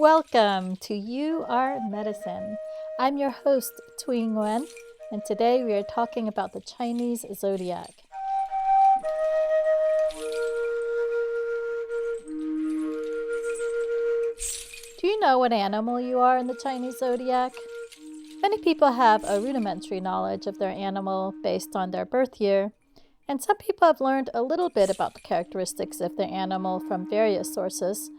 Welcome to You Are Medicine. I'm your host, Thuy and today we are talking about the Chinese Zodiac. Do you know what animal you are in the Chinese Zodiac? Many people have a rudimentary knowledge of their animal based on their birth year, and some people have learned a little bit about the characteristics of their animal from various sources,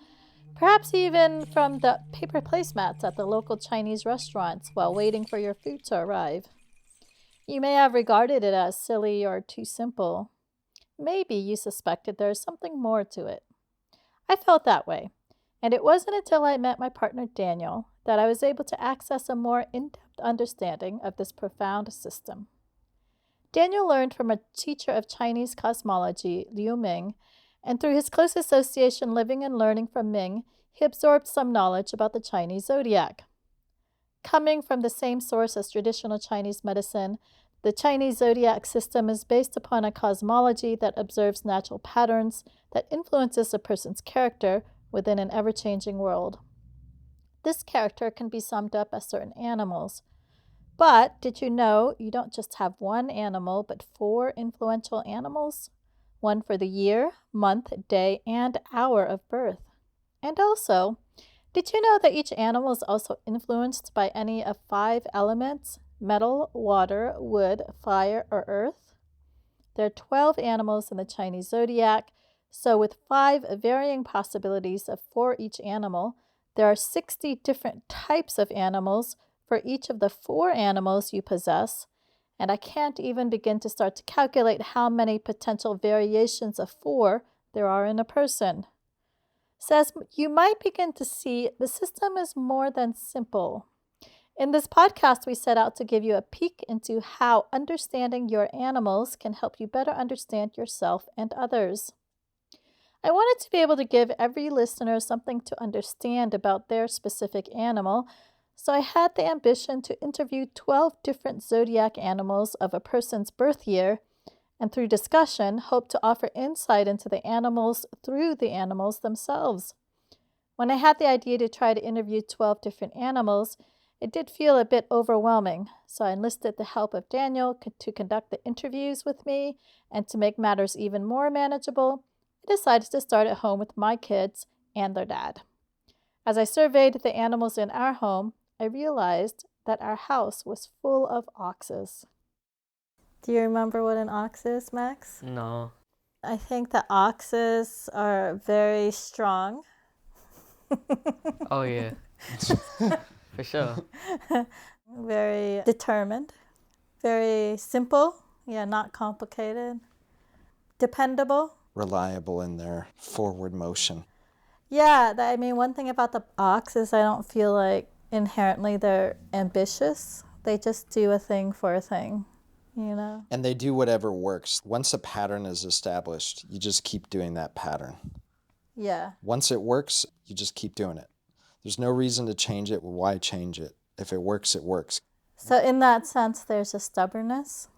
perhaps even from the paper placemats at the local Chinese restaurants while waiting for your food to arrive. You may have regarded it as silly or too simple. Maybe you suspected there is something more to it. I felt that way, and it wasn't until I met my partner Daniel that I was able to access a more in-depth understanding of this profound system. Daniel learned from a teacher of Chinese cosmology, Liu Ming, and through his close association living and learning from Ming, he absorbed some knowledge about the Chinese zodiac. Coming from the same source as traditional Chinese medicine, the Chinese zodiac system is based upon a cosmology that observes natural patterns that influences a person's character within an ever-changing world. This character can be summed up as certain animals. But did you know you don't just have one animal, but 4 influential animals? One for the year, month, day, and hour of birth. And also, did you know that each animal is also influenced by any of 5 elements: metal, water, wood, fire, or earth? There are 12 animals in the Chinese zodiac, so with 5 varying possibilities of for each animal, there are 60 different types of animals for each of the 4 animals you possess, and I can't even begin to start to calculate how many potential variations of 4 there are in a person. So as you might begin to see, the system is more than simple. In this podcast, we set out to give you a peek into how understanding your animals can help you better understand yourself and others. I wanted to be able to give every listener something to understand about their specific animal, so I had the ambition to interview 12 different zodiac animals of a person's birth year, and through discussion, hope to offer insight into the animals through the animals themselves. When I had the idea to try to interview 12 different animals, it did feel a bit overwhelming, so I enlisted the help of Daniel to conduct the interviews with me, and to make matters even more manageable, I decided to start at home with my kids and their dad. As I surveyed the animals in our home, I realized that our house was full of oxes. Do you remember what an ox is, Max? No. I think that oxes are very strong. Oh, yeah. For sure. Very determined. Very simple. Yeah, not complicated. Dependable. Reliable in their forward motion. Yeah, one thing about the ox is I don't feel like inherently they're ambitious. They just do a thing for a thing, you know? And they do whatever works. Once a pattern is established, you just keep doing that pattern. Yeah. Once it works, you just keep doing it. There's no reason to change it. Why change it? If it works, it works. So in that sense, there's a stubbornness.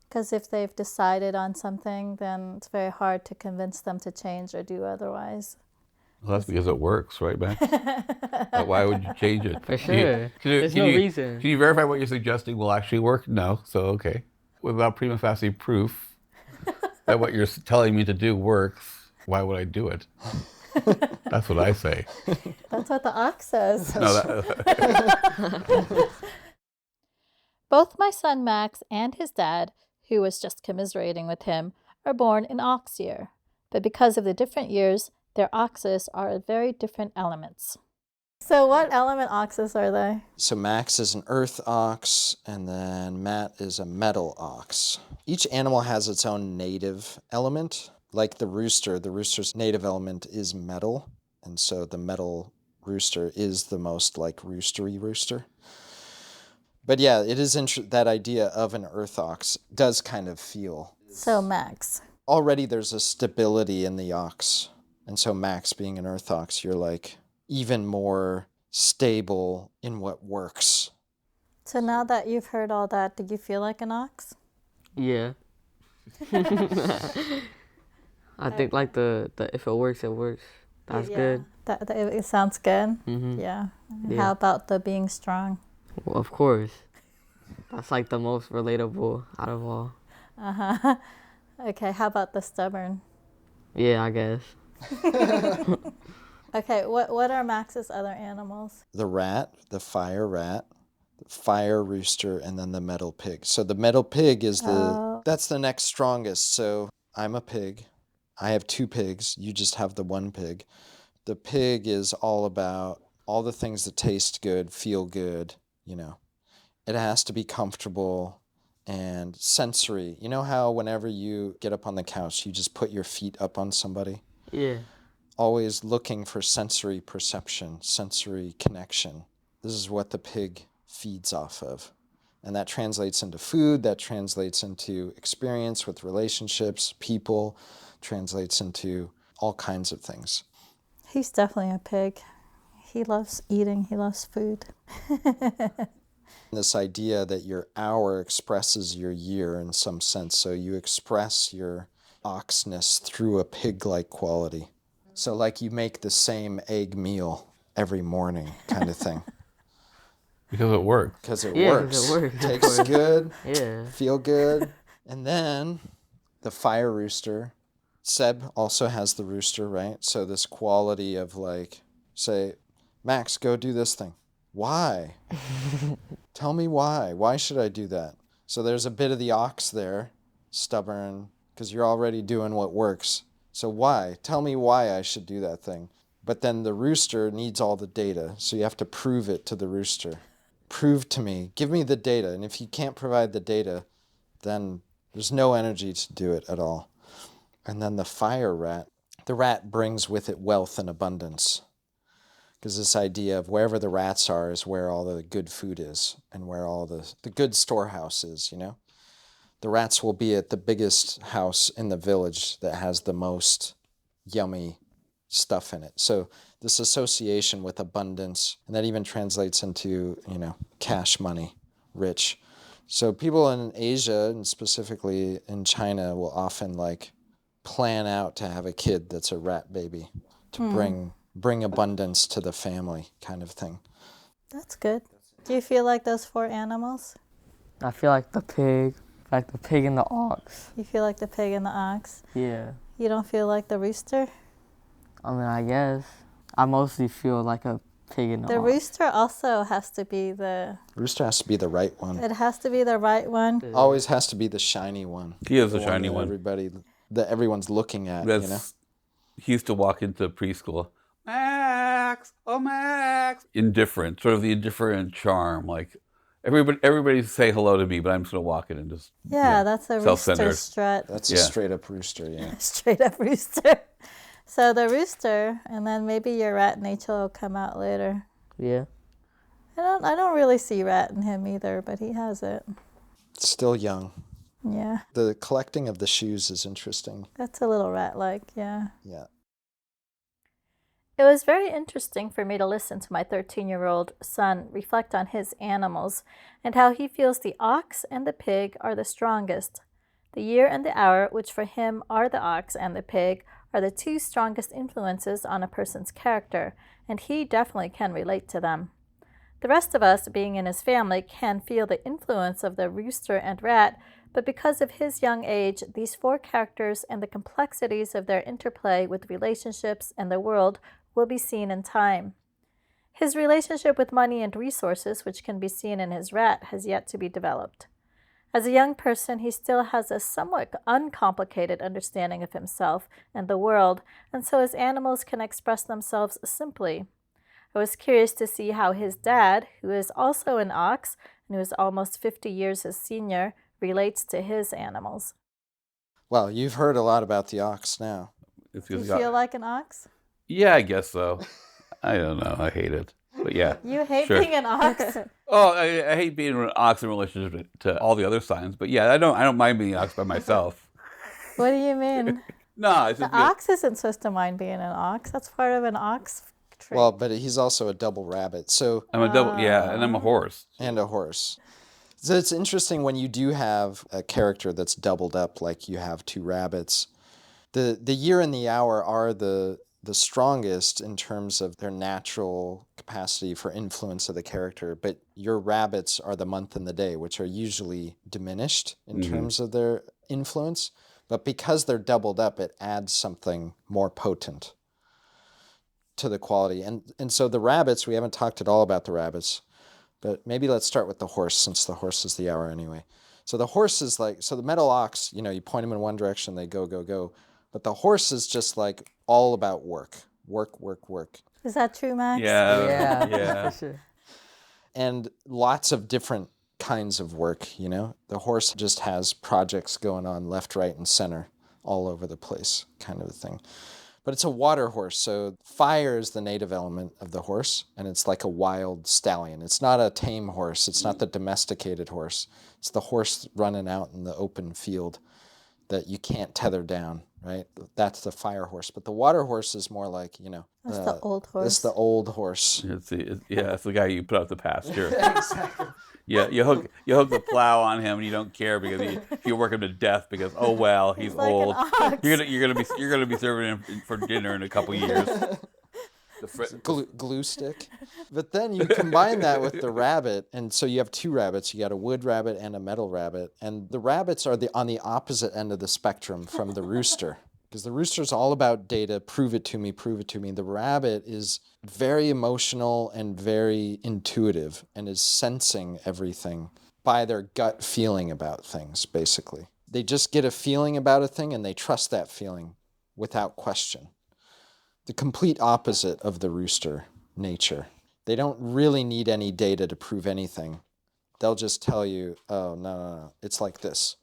Because if they've decided on something, then it's very hard to convince them to change or do otherwise. Well, that's because it works, right, Max? Why would you change it? For sure. There's no reason. Can you verify what you're suggesting will actually work? No. So, okay. Without prima facie proof that what you're telling me to do works, why would I do it? That's what I say. That's what the ox says. No, Both my son Max and his dad, who was just commiserating with him, are born in ox year. But because of the different years, their oxes are very different elements. So what element oxes are they? So Max is an earth ox, and then Matt is a metal ox. Each animal has its own native element. Like the rooster's native element is metal, and so the metal rooster is the most like roostery rooster. But yeah, it is that idea of an earth ox does kind of feel. So Max. Already there's a stability in the ox. And so Max being an earth ox, you're like even more stable in what works. So now that you've heard all that, did you feel like an ox? Yeah. I think like the if it works, it works. That's Yeah. good. It sounds good. Mm-hmm. Yeah. Yeah. How about the being strong? Well, of course. That's like the most relatable out of all. Uh-huh. Okay, how about the stubborn? Yeah, I guess. Okay, what are Max's other animals? The rat, the fire rooster, and then the metal pig. So the metal pig is that's the next strongest. So I'm a pig. I have 2 pigs. You just have the 1 pig. The pig is all about all the things that taste good, feel good, you know. It has to be comfortable and sensory. You know how whenever you get up on the couch, you just put your feet up on somebody? Yeah. Always looking for sensory perception, sensory connection. This is what the pig feeds off of. And that translates into food, that translates into experience with relationships, people, translates into all kinds of things. He's definitely a pig. He loves eating, he loves food. This idea that your hour expresses your year in some sense. So you express your oxness through a pig-like quality. So like you make the same egg meal every morning kind of thing. Because it works. Because it Yeah, 'cause works. it works, of Tastes course. good, Yeah. feel good. And then the fire rooster. Seb also has the rooster, right? So this quality of like, say, Max, go do this thing. Why? Tell me why. Why should I do that? So there's a bit of the ox there, stubborn, because you're already doing what works. So why? Tell me why I should do that thing. But then the rooster needs all the data, so you have to prove it to the rooster. Prove to me. Give me the data. And if you can't provide the data, then there's no energy to do it at all. And then the fire rat. The rat brings with it wealth and abundance. Because this idea of wherever the rats are is where all the good food is and where all the good storehouse is, you know? The rats will be at the biggest house in the village that has the most yummy stuff in it. So this association with abundance, and that even translates into, you know, cash money, rich. So people in Asia, and specifically in China, will often like plan out to have a kid that's a rat baby to bring abundance to the family kind of thing. That's good. Do you feel like those 4 animals? I feel like the pig and the ox. You feel like the pig and the ox? Yeah. You don't feel like the rooster? I mean, I guess. I mostly feel like a pig and The ox. rooster also has to be the... Rooster has to be the right one. It has to be the right one. Always has to be the shiny one. He is the one shiny that one. That everyone's looking at, you know? He used to walk into preschool. Max! Oh, Max! Indifferent, sort of the indifferent charm. Like, everybody say hello to me, but I'm just going to walk in and just... Yeah, that's a rooster self-centered. strut. That's a straight up rooster, yeah. Straight up rooster. So the rooster, and then maybe your rat nature will come out later. Yeah. I don't really see rat in him either, but he has it. Still young. Yeah, The collecting of the shoes is interesting. that's a little rat-like, yeah. Yeah. It was very interesting for me to listen to my 13-year-old son reflect on his animals and how he feels the ox and the pig are the strongest. The year and the hour, which for him are the ox and the pig, are the 2 strongest influences on a person's character, and he definitely can relate to them. The rest of us, being in his family, can feel the influence of the rooster and rat, but because of his young age, these 4 characters and the complexities of their interplay with relationships and the world will be seen in time. His relationship with money and resources, which can be seen in his rat, has yet to be developed. As a young person, he still has a somewhat uncomplicated understanding of himself and the world, and so his animals can express themselves simply. I was curious to see how his dad, who is also an ox and who is almost 50 years his senior, relates to his animals. Well, you've heard a lot about the ox now. Do you feel like an ox? Yeah, I guess so. I don't know. I hate it. But yeah. You hate sure. being an ox? Oh, I hate being an ox in relationship to all the other signs. But yeah, I don't mind being an ox by myself. What do you mean? No, it's The just ox isn't supposed to mind being an ox. That's part of an ox trait. Well, but he's also a double rabbit, so I'm a double, and I'm a horse. and a horse. So it's interesting when you do have a character that's doubled up, like you have 2 rabbits. The year and the hour are the the strongest in terms of their natural capacity for influence of the character, but your rabbits are the month and the day, which are usually diminished in terms of their influence. But because they're doubled up, it adds something more potent to the quality. And so the rabbits, we haven't talked at all about the rabbits, but maybe let's start with the horse, since the horse is the hour anyway. So the horse is like, so the metal ox, you point them in one direction, they go, go, go. But the horse is just like all about work. Work, work, work. Is that true, Max? Yeah. For sure. And lots of different kinds of work, The horse just has projects going on left, right, and center all over the place, kind of a thing. But it's a water horse, so fire is the native element of the horse, and it's like a wild stallion. It's not a tame horse. It's not the domesticated horse. It's the horse running out in the open field that you can't tether down, right? That's the fire horse. But the water horse is more like, That's the old horse. It's the old horse. It's the guy you put out the pasture. Exactly. Yeah, you hook the plow on him, and you don't care because you work him to death because he's like old. an ox. You're gonna be serving him for dinner in a couple years. Glue stick. But then you combine that with the rabbit, and so you have two rabbits. You got a wood rabbit and a metal rabbit, and the rabbits are on the opposite end of the spectrum from the rooster, because the rooster's all about data, prove it to me, prove it to me. The rabbit is very emotional and very intuitive and is sensing everything by their gut feeling about things, basically. They just get a feeling about a thing and they trust that feeling without question. The complete opposite of the rooster nature. They don't really need any data to prove anything. They'll just tell you, oh, no, it's like this.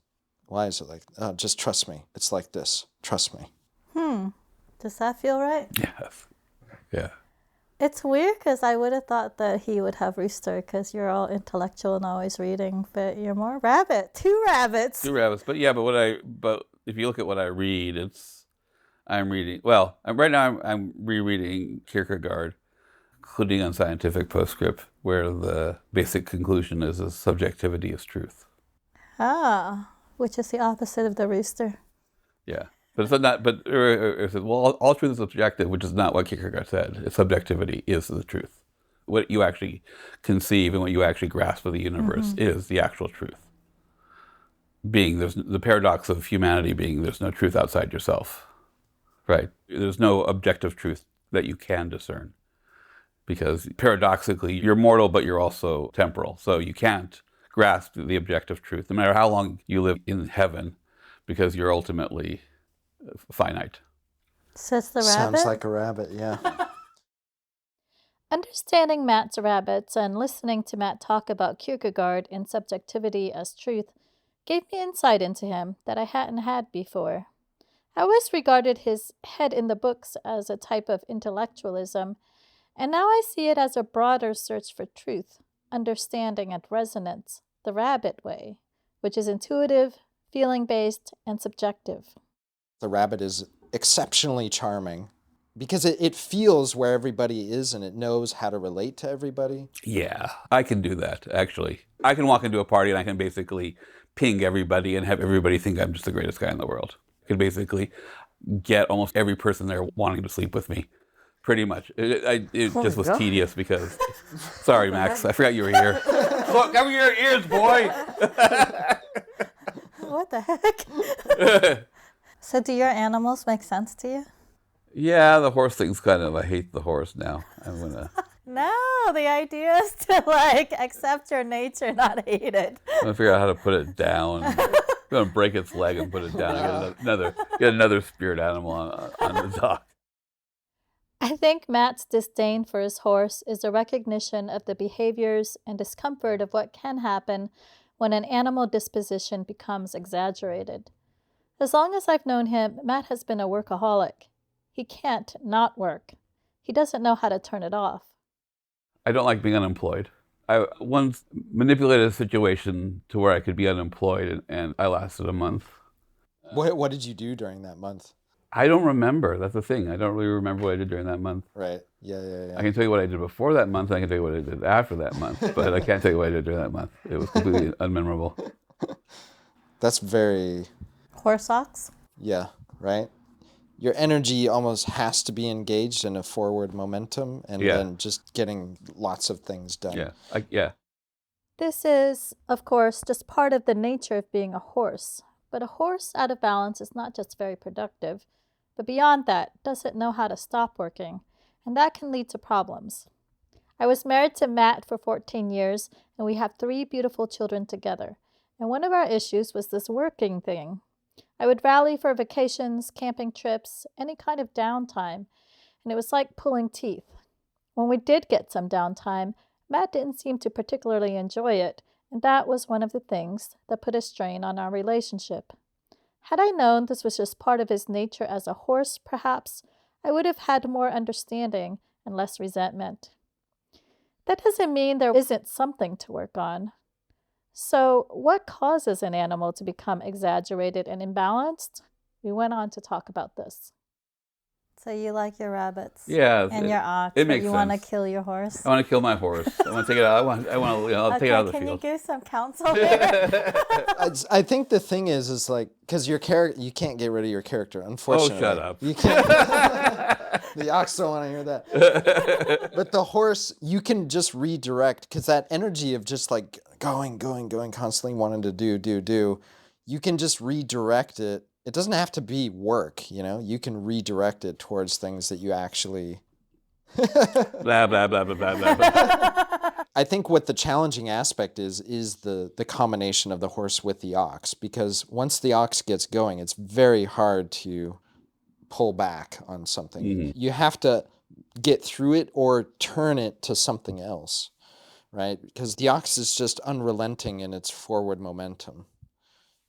Why is it like, oh, just trust me. It's like this. Trust me. Does that feel right? Yes. Yeah. It's weird because I would have thought that he would have rooster because you're all intellectual and always reading, but you're more rabbit. Two rabbits. But if you look at what I read, right now I'm rereading Kierkegaard, including on Scientific Postscript, where the basic conclusion is that subjectivity is truth. Which is the opposite of the rooster. Yeah. But it's not. But it says, well, all truth is subjective, which is not what Kierkegaard said. Subjectivity is the truth. What you actually conceive and what you actually grasp of the universe is the actual truth. There's the paradox of humanity being there's no truth outside yourself, right? There's no objective truth that you can discern, because paradoxically you're mortal, but you're also temporal. So you can't grasp the objective truth, no matter how long you live in heaven, because you're ultimately finite. Says the rabbit? Sounds like a rabbit, yeah. Understanding Matt's rabbits and listening to Matt talk about Kierkegaard and subjectivity as truth gave me insight into him that I hadn't had before. I always regarded his head in the books as a type of intellectualism, and now I see it as a broader search for truth, understanding and resonance, the rabbit way, which is intuitive, feeling-based, and subjective. The rabbit is exceptionally charming because it feels where everybody is and it knows how to relate to everybody. Yeah, I can do that, actually. I can walk into a party and I can basically ping everybody and have everybody think I'm just the greatest guy in the world. I can basically get almost every person there wanting to sleep with me, pretty much. It just was tedious because... Sorry, Max, I forgot you were here. Look, cover your ears, boy! What the heck? So do your animals make sense to you? Yeah, the horse thing's I hate the horse now. I'm gonna... No, the idea is to accept your nature, not hate it. I'm gonna figure out how to put it down. I'm gonna break its leg and put it down. I get another spirit animal on the dock. I think Matt's disdain for his horse is a recognition of the behaviors and discomfort of what can happen when an animal disposition becomes exaggerated. As long as I've known him, Matt has been a workaholic. He can't not work. He doesn't know how to turn it off. I don't like being unemployed. I once manipulated a situation to where I could be unemployed, and I lasted a month. What did you do during that month? I don't remember. That's the thing. I don't really remember what I did during that month. Right. Yeah. I can tell you what I did before that month, and I can tell you what I did after that month, but I can't tell you what I did during that month. It was completely unmemorable. That's very... Horse socks? Yeah, right? your energy almost has to be engaged in a forward momentum and Yeah. then just getting lots of things done. Yeah. Yeah. This is, of course, just part of the nature of being a horse. But a horse out of balance is not just very productive, but beyond that, doesn't know how to stop working, and that can lead to problems. I was married to Matt for 14 years, and we have 3 beautiful children together. And one of our issues was this working thing. I would rally for vacations, camping trips, any kind of downtime, and it was like pulling teeth. When we did get some downtime, Matt didn't seem to particularly enjoy it, and that was one of the things that put a strain on our relationship. Had I known this was just part of his nature as a horse, perhaps, I would have had more understanding and less resentment. That doesn't mean there isn't something to work on. So, what causes an animal to become exaggerated and imbalanced? We went on to talk about this. So you like your rabbits Yeah. and your ox, it but makes you want to sense. kill your horse? I want to kill my horse. I want to take it out. I'll take it out of the Can you field. give some counsel here? I think the thing is like, because your character, you can't get rid of your character, unfortunately. shut up. You can't. The ox don't want to hear that. But the horse, you can just redirect, because that energy of just like going, constantly wanting to do, you can just redirect it. It doesn't have to be work, you can redirect it towards things that you actually... Blah, blah, blah, blah, blah, blah, blah. I think what the challenging aspect is the combination of the horse with the ox, because once the ox gets going, it's very hard to pull back on something. Mhm. You have to get through it or turn it to something else, right? Because the ox is just unrelenting in its forward momentum.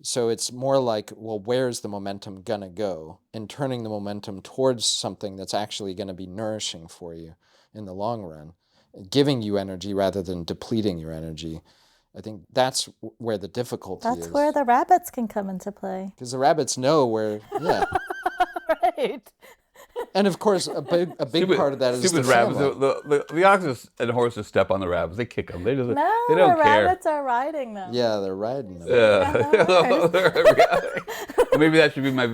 So it's more like, well, where's the momentum gonna go? And turning the momentum towards something that's actually gonna be nourishing for you in the long run, giving you energy rather than depleting your energy. I think that's where the difficulty is. That's where the rabbits can come into play. Because the rabbits know where, yeah. Right. And of course, a big part of that is the stupid rabbits. family. The oxes and horses step on the rabbits. They kick them. They No, don't the care. rabbits are riding them. Yeah, they're riding them. Maybe that should be my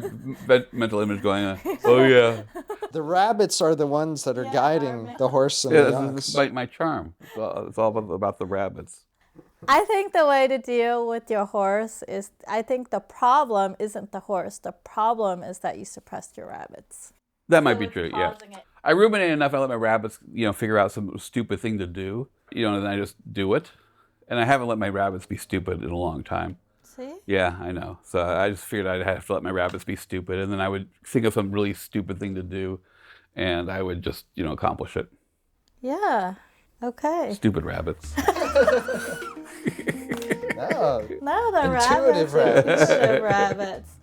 mental image going on. Oh yeah. The rabbits are the ones that are guiding the horse and Yeah, the this ox. is my charm. It's all about the rabbits. I think the way to deal with your horse is, I think the problem isn't the horse. The problem is that you suppressed your rabbits. That might be true, yeah. I ruminate enough, I let my rabbits, figure out some stupid thing to do, and then I just do it. And I haven't let my rabbits be stupid in a long time. See? Yeah, I know. So I just figured I'd have to let my rabbits be stupid, and then I would think of some really stupid thing to do, and I would just, accomplish it. Yeah. Okay. Stupid rabbits. Oh, No, the Intuitive rabbits. Intuitive rabbits.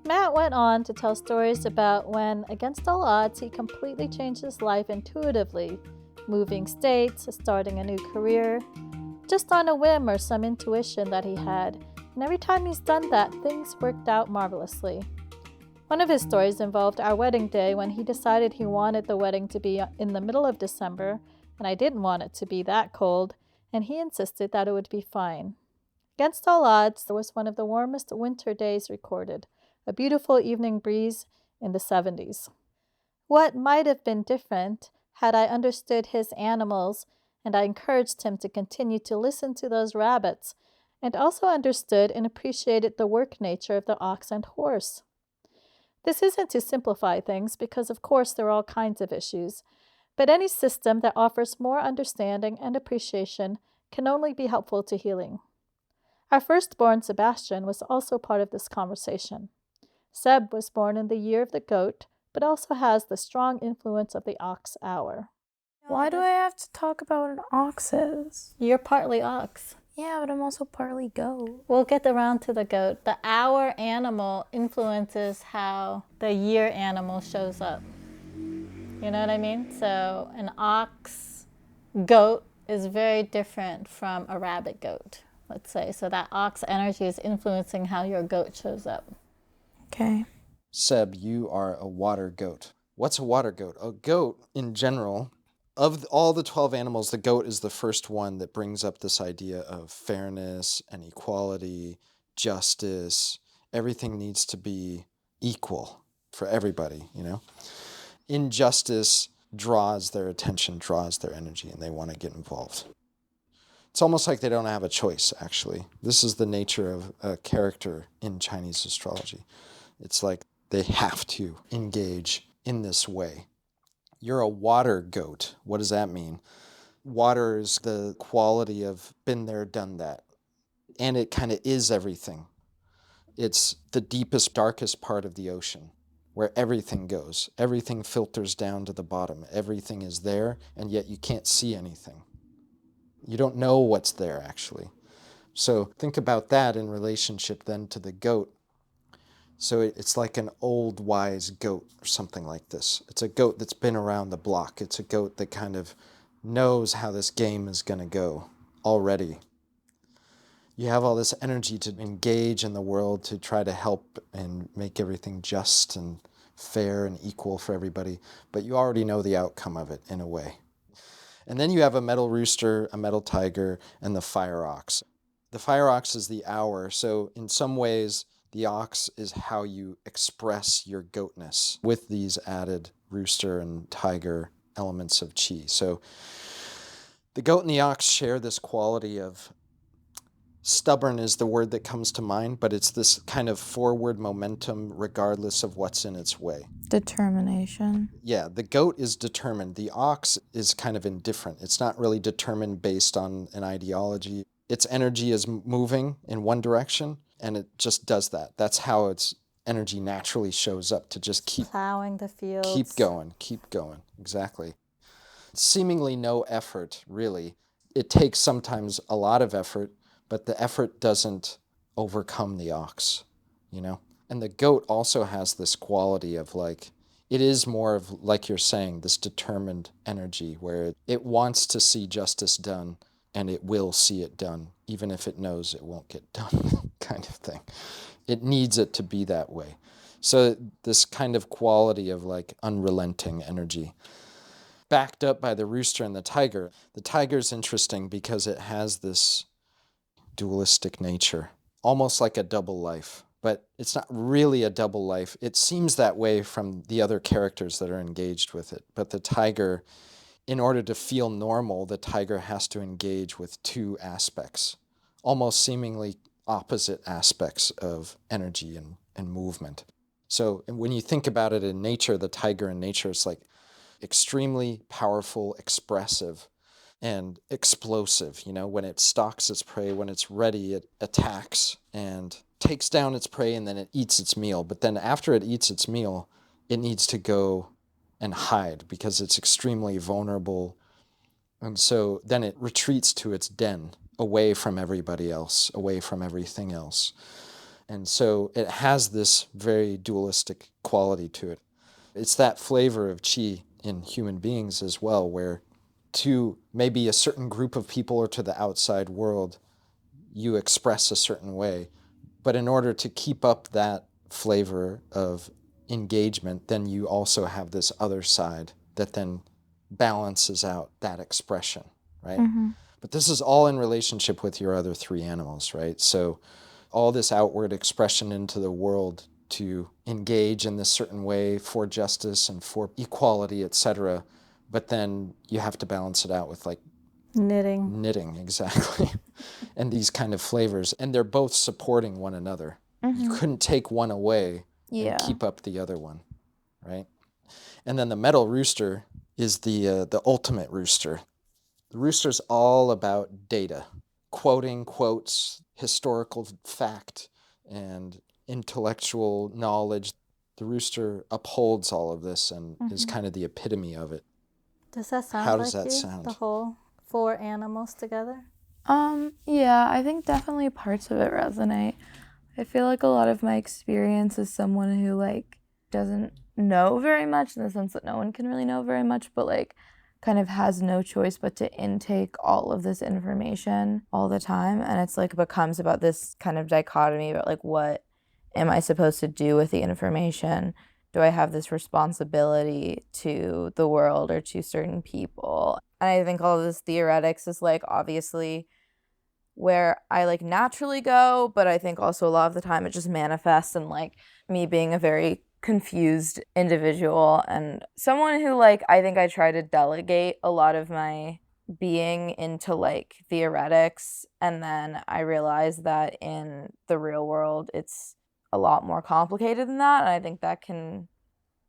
Matt went on to tell stories about when, against all odds, he completely changed his life intuitively, moving states, starting a new career, just on a whim or some intuition that he had. And every time he's done that, things worked out marvelously. One of his stories involved our wedding day when he decided he wanted the wedding to be in the middle of December, and I didn't want it to be that cold, and he insisted that it would be fine. Against all odds, there was one of the warmest winter days recorded, a beautiful evening breeze in the 70s. What might have been different had I understood his animals, and I encouraged him to continue to listen to those rabbits, and also understood and appreciated the work nature of the ox and horse. This isn't to simplify things, because of course there are all kinds of issues, but any system that offers more understanding and appreciation can only be helpful to healing. Our firstborn, Sebastian, was also part of this conversation. Seb was born in the year of the goat, but also has the strong influence of the ox hour. Why do I have to talk about an oxes? You're partly ox. Yeah, but I'm also partly goat. We'll get around to the goat. The hour animal influences how the year animal shows up. You know what I mean? So an ox goat is very different from a rabbit goat, let's say. So that ox energy is influencing how your goat shows up. Okay. Seb, you are a water goat. What's a water goat? A goat, in general, of all the 12 animals, the goat is the first one that brings up this idea of fairness and equality, justice. Everything needs to be equal for everybody, you know? Injustice draws their attention, draws their energy, and they want to get involved. It's almost like they don't have a choice, actually. This is the nature of a character in Chinese astrology. It's like they have to engage in this way. You're a water goat. What does that mean? Water is the quality of been there, done that. And it kind of is everything. It's the deepest, darkest part of the ocean where everything goes. Everything filters down to the bottom. Everything is there, and yet you can't see anything. You don't know what's there, actually. So think about that in relationship then to the goat. So it's like an old wise goat or something like this. It's a goat that's been around the block. It's a goat that kind of knows how this game is going to go already. You have all this energy to engage in the world, to try to help and make everything just and fair and equal for everybody, but you already know the outcome of it in a way. And then you have a metal rooster, a metal tiger, and the fire ox. The fire ox is the hour, so in some ways, the ox is how you express your goatness with these added rooster and tiger elements of qi. So the goat and the ox share this quality of stubborn is the word that comes to mind, but it's this kind of forward momentum regardless of what's in its way. Determination. Yeah, the goat is determined. The ox is kind of indifferent. It's not really determined based on an ideology. Its energy is moving in one direction, and it just does that. That's how its energy naturally shows up, to just keep Plowing the fields. keep going. Exactly. Seemingly no effort, really. It takes sometimes a lot of effort, but the effort doesn't overcome the ox, you know? And the goat also has this quality of like, it is more of, like you're saying, this determined energy where it wants to see justice done, and it will see it done, even if it knows it won't get done, kind of thing. It needs it to be that way. So this kind of quality of like unrelenting energy, backed up by the rooster and the tiger. The tiger's interesting because it has this dualistic nature, almost like a double life. But it's not really a double life. It seems that way from the other characters that are engaged with it. But the tiger, in order to feel normal, the tiger has to engage with two aspects, almost seemingly opposite aspects of energy and movement. So when you think about it in nature, the tiger in nature is like extremely powerful, expressive, and explosive. You know, when it stalks its prey, when it's ready, it attacks and takes down its prey, and then it eats its meal. But then after it eats its meal, it needs to go and hide because it's extremely vulnerable. And so then it retreats to its den, away from everybody else, away from everything else. And so it has this very dualistic quality to it. It's that flavor of qi in human beings as well, where to maybe a certain group of people or to the outside world, you express a certain way. But in order to keep up that flavor of engagement, then you also have this other side that then balances out that expression, right? Mm-hmm. But this is all in relationship with your other three animals, right? So all this outward expression into the world to engage in this certain way for justice and for equality, etc. But then you have to balance it out with like knitting, exactly. And these kind of flavors. And they're both supporting one another. Mm-hmm. You couldn't take one away and keep up the other one, right? And then the metal rooster is the ultimate rooster. The rooster's all about data, quoting quotes, historical fact, and intellectual knowledge. The rooster upholds all of this and is kind of the epitome of it. Does that sound How like does that you? sound? The whole 4 animals together? Yeah, I think definitely parts of it resonate. I feel like a lot of my experience is someone who like doesn't know very much, in the sense that no one can really know very much, but like kind of has no choice but to intake all of this information all the time. And it's like becomes about this kind of dichotomy about like what am I supposed to do with the information? Do I have this responsibility to the world or to certain people? And I think all of this theoretics is like obviously where I like naturally go, but I think also a lot of the time it just manifests in like me being a very confused individual and someone who like I think I try to delegate a lot of my being into like theoretics, and then I realize that in the real world it's a lot more complicated than that, and I think that can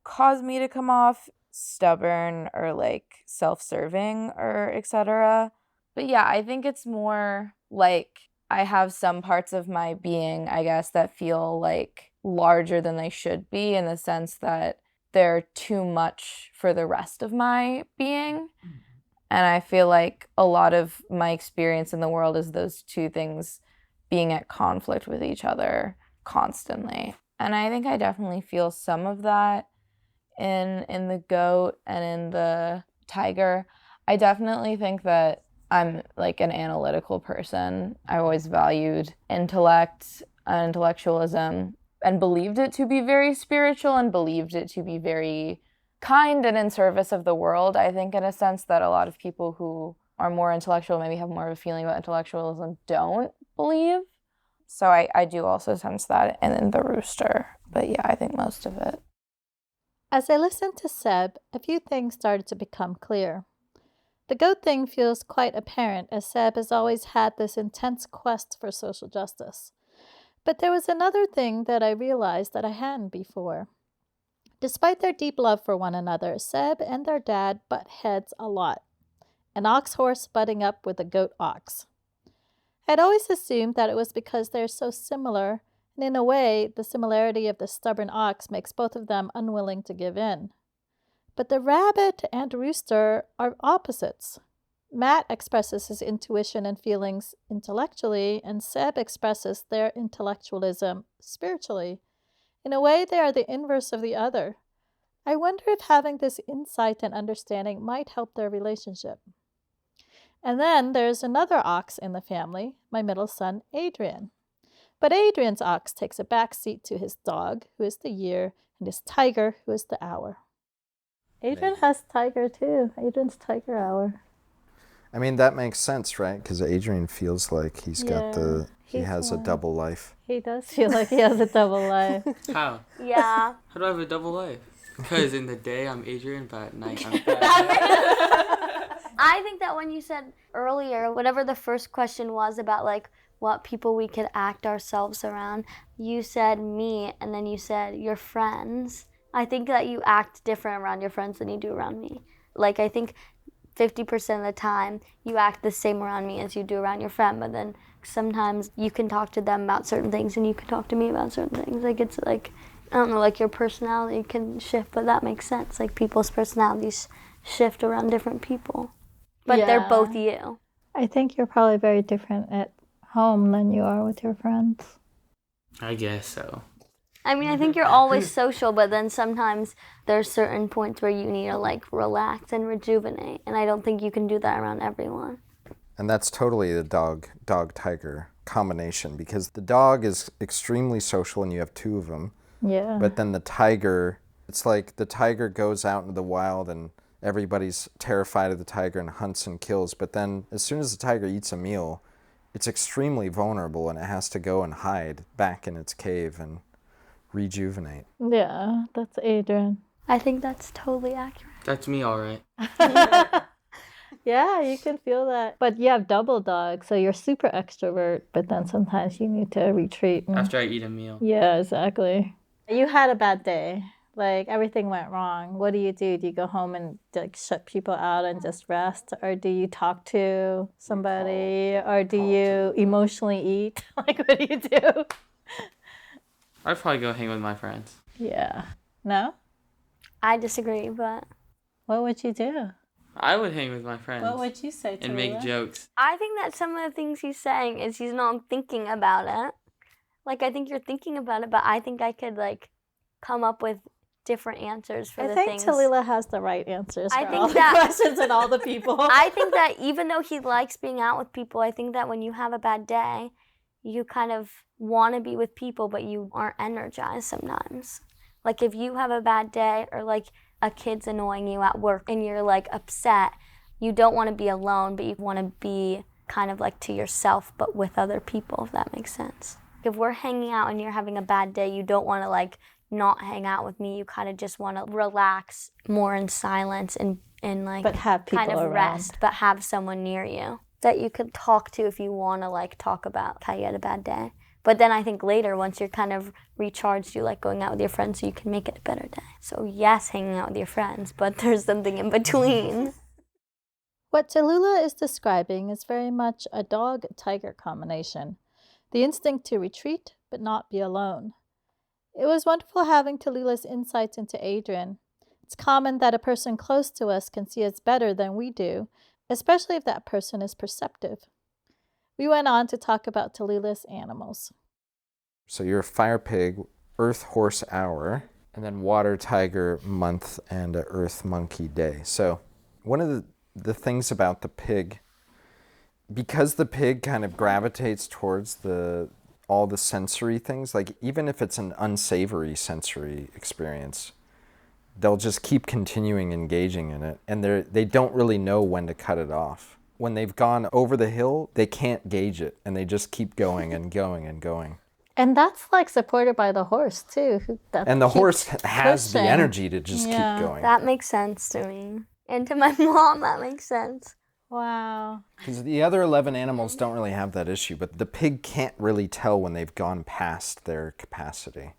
cause me to come off stubborn or like self-serving or etc. But yeah, I think it's more like I have some parts of my being, I guess, that feel like larger than they should be in the sense that they're too much for the rest of my being. And I feel like a lot of my experience in the world is those two things being at conflict with each other constantly. And I think I definitely feel some of that in the goat and in the tiger. I definitely think that I'm like an analytical person. I always valued intellect and intellectualism and believed it to be very spiritual and believed it to be very kind and in service of the world. I think in a sense that a lot of people who are more intellectual, maybe have more of a feeling about intellectualism, don't believe. So I do also sense that in the rooster. But yeah, I think most of it. As I listened to Seb, a few things started to become clear. The goat thing feels quite apparent, as Seb has always had this intense quest for social justice. But there was another thing that I realized that I hadn't before. Despite their deep love for one another, Seb and their dad butt heads a lot. An ox horse butting up with a goat ox. I'd always assumed that it was because they're so similar, and in a way, the similarity of the stubborn ox makes both of them unwilling to give in. But the rabbit and rooster are opposites. Matt expresses his intuition and feelings intellectually, and Seb expresses their intellectualism spiritually. In a way, they are the inverse of the other. I wonder if having this insight and understanding might help their relationship. And then there's another ox in the family, my middle son, Adrian. But Adrian's ox takes a back seat to his dog, who is the year, and his tiger, who is the hour. Adrian has tiger too. Adrian's tiger hour. I mean, that makes sense, right? Because Adrian feels like he has a double life. He does feel like he has a double life. How? Yeah. How do I have a double life? Because in the day I'm Adrian, but at night I'm Thad. I think that when you said earlier, whatever the first question was about like what people we could act ourselves around, you said me and then you said your friends. I think that you act different around your friends than you do around me. Like I think 50% of the time you act the same around me as you do around your friend, but then sometimes you can talk to them about certain things and you can talk to me about certain things. Like it's like, I don't know, like your personality can shift, but that makes sense. Like people's personalities shift around different people. But they're both you. I think you're probably very different at home than you are with your friends. I guess so. I mean, I think you're always social, but then sometimes there's certain points where you need to like relax and rejuvenate, and I don't think you can do that around everyone. And that's totally the dog-tiger combination, because the dog is extremely social and you have two of them. Yeah. But then the tiger, it's like the tiger goes out into the wild and everybody's terrified of the tiger and hunts and kills. But then as soon as the tiger eats a meal, it's extremely vulnerable and it has to go and hide back in its cave and rejuvenate. Yeah, that's Adrian. I think that's totally accurate. That's me, all right. Yeah, you can feel that. But you have double dog, so you're super extrovert, but then sometimes you need to retreat. After I eat a meal. Yeah, exactly. You had a bad day. Like, everything went wrong. What do? Do you go home and like shut people out and just rest? Or do you talk to somebody? Or do you emotionally eat? Like, what do you do? I'd probably go hang with my friends. Yeah. No? I disagree, but What would you do? I would hang with my friends. What would you say to and make jokes. I think that some of the things he's saying is he's not thinking about it. Like, I think you're thinking about it, but I think I could, like, come up with different answers for the things. I think Talila has the right answers I for think all that- the questions and all the people. I think that even though he likes being out with people, I think that when you have a bad day, you kind of want to be with people, but you aren't energized sometimes. Like if you have a bad day or like a kid's annoying you at work and you're like upset, you don't want to be alone, but you want to be kind of like to yourself, but with other people, if that makes sense. If we're hanging out and you're having a bad day, you don't want to like not hang out with me. You kind of just want to relax more in silence and like But have people kind of around. rest, but have someone near you that you could talk to if you want to like talk about how you had a bad day. But then I think later, once you're kind of recharged, you like going out with your friends so you can make it a better day. So yes, hanging out with your friends, but there's something in between. What Tallulah is describing is very much a dog-tiger combination. The instinct to retreat, but not be alone. It was wonderful having Tallulah's insights into Adrian. It's common that a person close to us can see us better than we do, especially if that person is perceptive. We went on to talk about Tallulah's animals. So you're a fire pig, earth horse hour, and then water tiger month and a earth monkey day. So one of the things about the pig, because the pig kind of gravitates towards all the sensory things, like even if it's an unsavory sensory experience, they'll just keep continuing engaging in it, and they don't really know when to cut it off. When they've gone over the hill, they can't gauge it, and they just keep going and going and going. And that's like supported by the horse too. And the horse has the pushing. energy to just keep going. That makes sense to me. And to my mom, that makes sense. Wow. Because the other 11 animals don't really have that issue, but the pig can't really tell when they've gone past their capacity,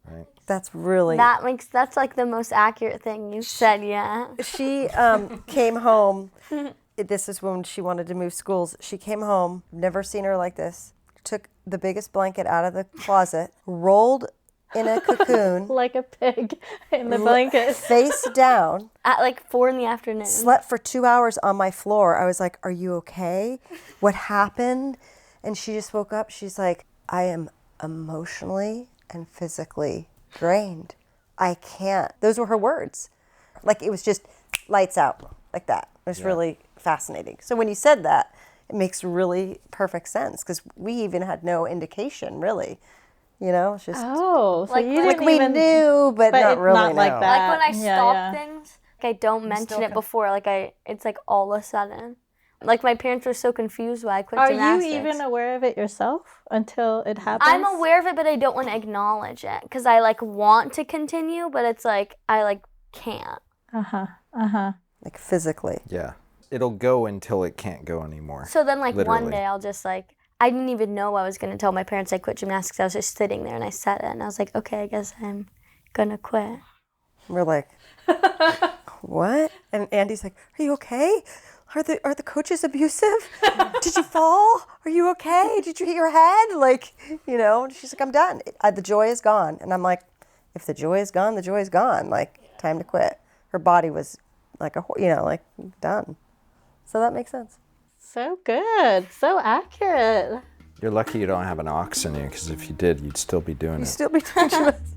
right? That's really... That's like the most accurate thing you said, yeah. She came home. This is when she wanted to move schools. She came home, never seen her like this, took the biggest blanket out of the closet, rolled in a cocoon. Like a pig in the blanket. Face down. At like 4 p.m. Slept for 2 hours on my floor. I was like, are you okay? What happened? And she just woke up. She's like, I am emotionally and physically drained. I can't. Those were her words. Like it was just lights out like that. It was really fascinating. So when you said that, it makes really perfect sense because we even had no indication really. You know, it's just Oh, so Like- you like didn't we even knew, but not really. not like no. that. Like when I Yeah, stop yeah. things, like I don't mention it before. It's like all of a sudden. Like my parents were so confused why I quit Are gymnastics. you even aware of it yourself until it happens? I'm aware of it, but I don't want to acknowledge it because I like want to continue, but it's like I like can't. Like physically. Yeah. It'll go until it can't go anymore. So then like one Literally. day I'll just like I didn't even know I was gonna tell my parents I quit gymnastics. I was just sitting there and I said it and I was like, okay, I guess I'm gonna quit. We're like, what? And Andy's like, are you okay? Are the coaches abusive? Did you fall? Are you okay? Did you hit your head? Like, you know, and she's like, I'm done. The joy is gone. And I'm like, if the joy is gone, the joy is gone. Like, time to quit. Her body was like like done. So that makes sense. So good. So accurate. You're lucky you don't have an ox in you, because if you did, you'd still be doing You it. still be doing gymnastics.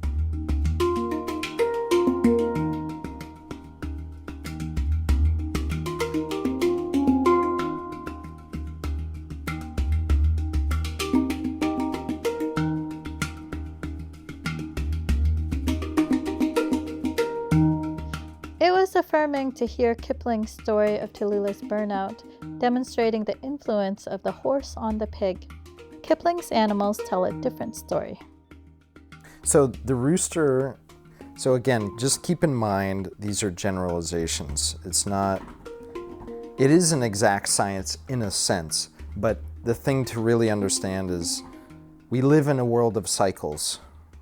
It was affirming to hear Kipling's story of Tallulah's burnout, demonstrating the influence of the horse on the pig. Kipling's animals tell a different story. So the rooster, so again, just keep in mind, these are generalizations. It is an exact science in a sense, but the thing to really understand is we live in a world of cycles,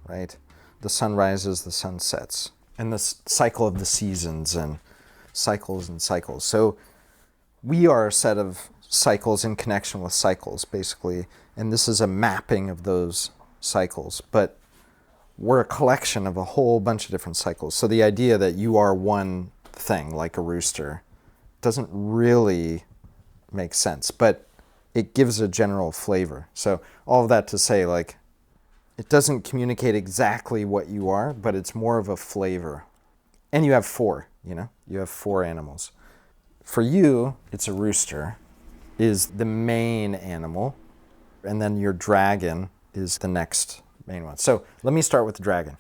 right? The sun rises, the sun sets, and the cycle of the seasons and cycles and cycles. So we are a set of cycles in connection with cycles, basically, and this is a mapping of those cycles, but we're a collection of a whole bunch of different cycles. So the idea that you are one thing, like a rooster, doesn't really make sense, but it gives a general flavor. So all of that to say, like, it doesn't communicate exactly what you are, but it's more of a flavor. And you have 4, you have 4 animals. For you, it's a rooster is the main animal, And then your dragon is the next main one. So let me start with the dragon.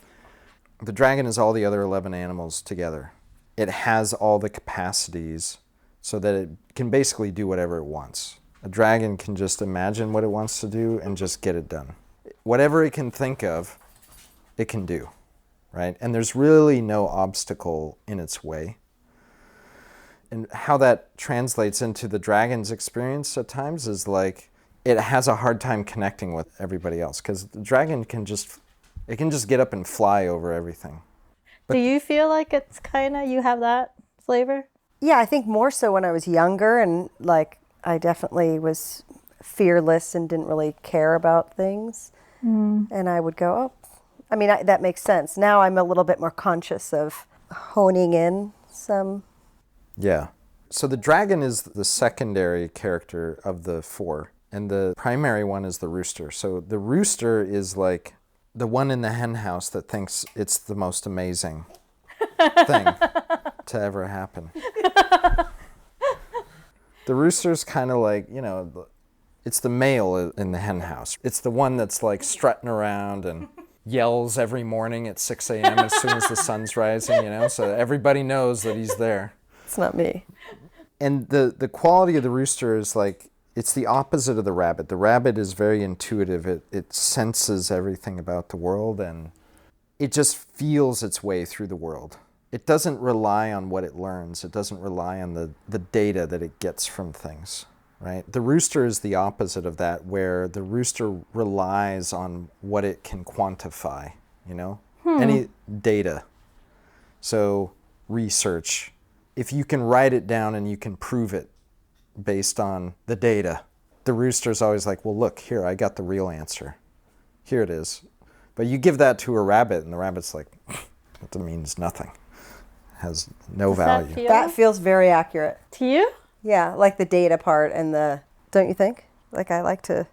The dragon is all the other 11 animals together. It has all the capacities so that it can basically do whatever it wants. A dragon can just imagine what it wants to do and just get it done. Whatever it can think of, it can do, right? And there's really no obstacle in its way. And how that translates into the dragon's experience at times is like it has a hard time connecting with everybody else because the dragon can just get up and fly over everything. Do you feel like it's kind of, you have that flavor? Yeah, I think more so when I was younger, and like I definitely was fearless and didn't really care about things. And I would go, oh, I mean, that makes sense. Now I'm a little bit more conscious of honing in some. Yeah. So the dragon is the secondary character of the 4, and the primary one is the rooster. So the rooster is like the one in the hen house that thinks it's the most amazing thing to ever happen. The rooster's kind of like, it's the male in the hen house. It's the one that's like strutting around and yells every morning at 6 a.m. as soon as the sun's rising, so everybody knows that he's there. It's not me. And the quality of the rooster is like, it's the opposite of the rabbit. The rabbit is very intuitive. It senses everything about the world and it just feels its way through the world. It doesn't rely on what it learns. It doesn't rely on the data that it gets from things, right? The rooster is the opposite of that, where the rooster relies on what it can quantify, any data. So research, if you can write it down and you can prove it based on the data, the rooster's always like, well, look, here, I got the real answer. Here it is. But you give that to a rabbit and the rabbit's like, that means nothing. Has no value. That feels very accurate. To you? Yeah, like the data part and don't you think? Like I like to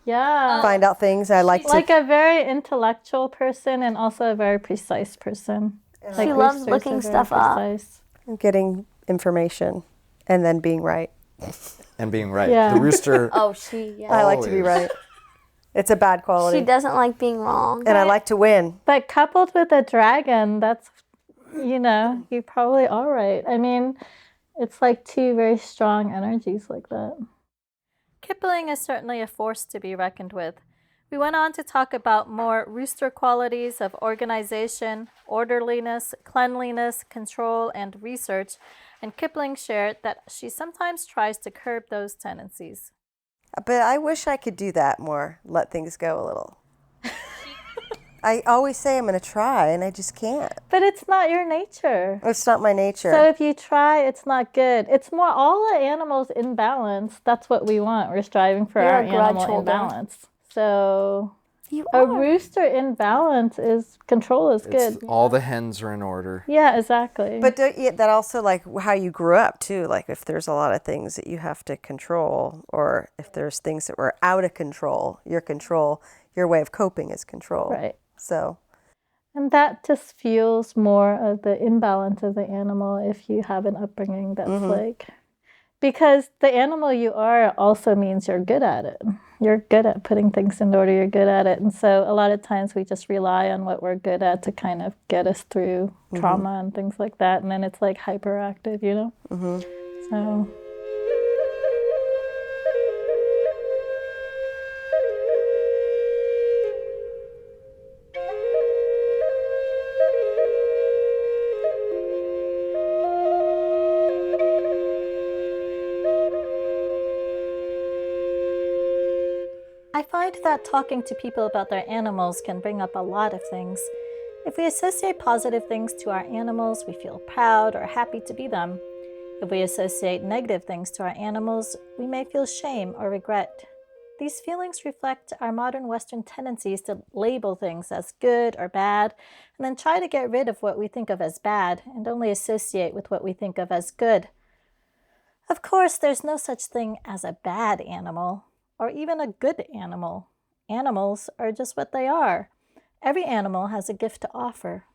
find out things. I like a very intellectual person and also a very precise person. She loves looking stuff up. Getting information and then being right. And being right. Yeah. The rooster. I like to be right. It's a bad quality. She doesn't like being wrong. And I like to win. But coupled with a dragon, that's, you probably are right. I mean, it's like 2 very strong energies like that. Kipling is certainly a force to be reckoned with. We went on to talk about more rooster qualities of organization, orderliness, cleanliness, control, and research, and Kipling shared that she sometimes tries to curb those tendencies. But I wish I could do that more, let things go a little. I always say I'm going to try, and I just can't. But it's not your nature. It's not my nature. So if you try, it's not good. It's more all the animals in balance. That's what we want. We're striving for our animal in balance. So a rooster in balance is control is good. All the hens are in order. Yeah, exactly. But that also like how you grew up too. Like if there's a lot of things that you have to control, or if there's things that were out of control, your way of coping is control. Right. So. And that just fuels more of the imbalance of the animal if you have an upbringing that's like, because the animal you are also means you're good at it. You're good at putting things in order. You're good at it. And so a lot of times we just rely on what we're good at to kind of get us through trauma and things like that. And then it's like hyperactive, So. I find that talking to people about their animals can bring up a lot of things. If we associate positive things to our animals, we feel proud or happy to be them. If we associate negative things to our animals, we may feel shame or regret. These feelings reflect our modern Western tendencies to label things as good or bad, and then try to get rid of what we think of as bad and only associate with what we think of as good. Of course, there's no such thing as a bad animal, or even a good animal. Animals are just what they are. Every animal has a gift to offer.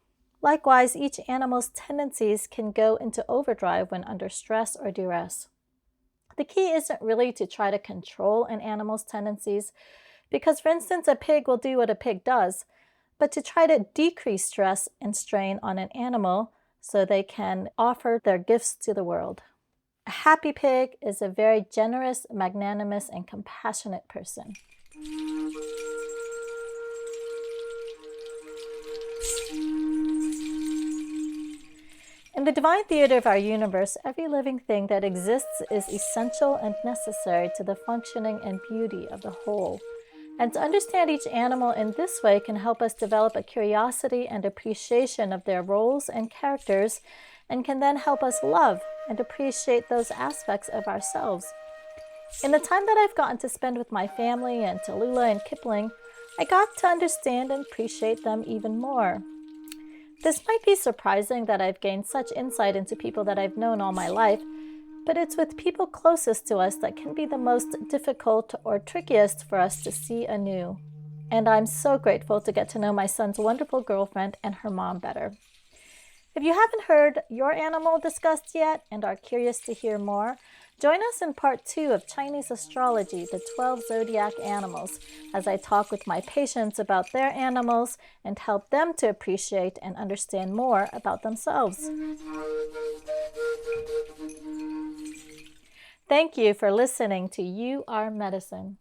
Likewise, each animal's tendencies can go into overdrive when under stress or duress. The key isn't really to try to control an animal's tendencies, because, for instance, a pig will do what a pig does, but to try to decrease stress and strain on an animal so they can offer their gifts to the world. A happy pig is a very generous, magnanimous, and compassionate person. In the divine theater of our universe, every living thing that exists is essential and necessary to the functioning and beauty of the whole. And to understand each animal in this way can help us develop a curiosity and appreciation of their roles and characters, and can then help us love and appreciate those aspects of ourselves. In the time that I've gotten to spend with my family and Tallulah and Kipling, I got to understand and appreciate them even more. This might be surprising that I've gained such insight into people that I've known all my life, but it's with people closest to us that can be the most difficult or trickiest for us to see anew. And I'm so grateful to get to know my son's wonderful girlfriend and her mom better. If you haven't heard your animal discussed yet and are curious to hear more, join us in part 2 of Chinese Astrology, the 12 Zodiac Animals, as I talk with my patients about their animals and help them to appreciate and understand more about themselves. Thank you for listening to You Are Medicine.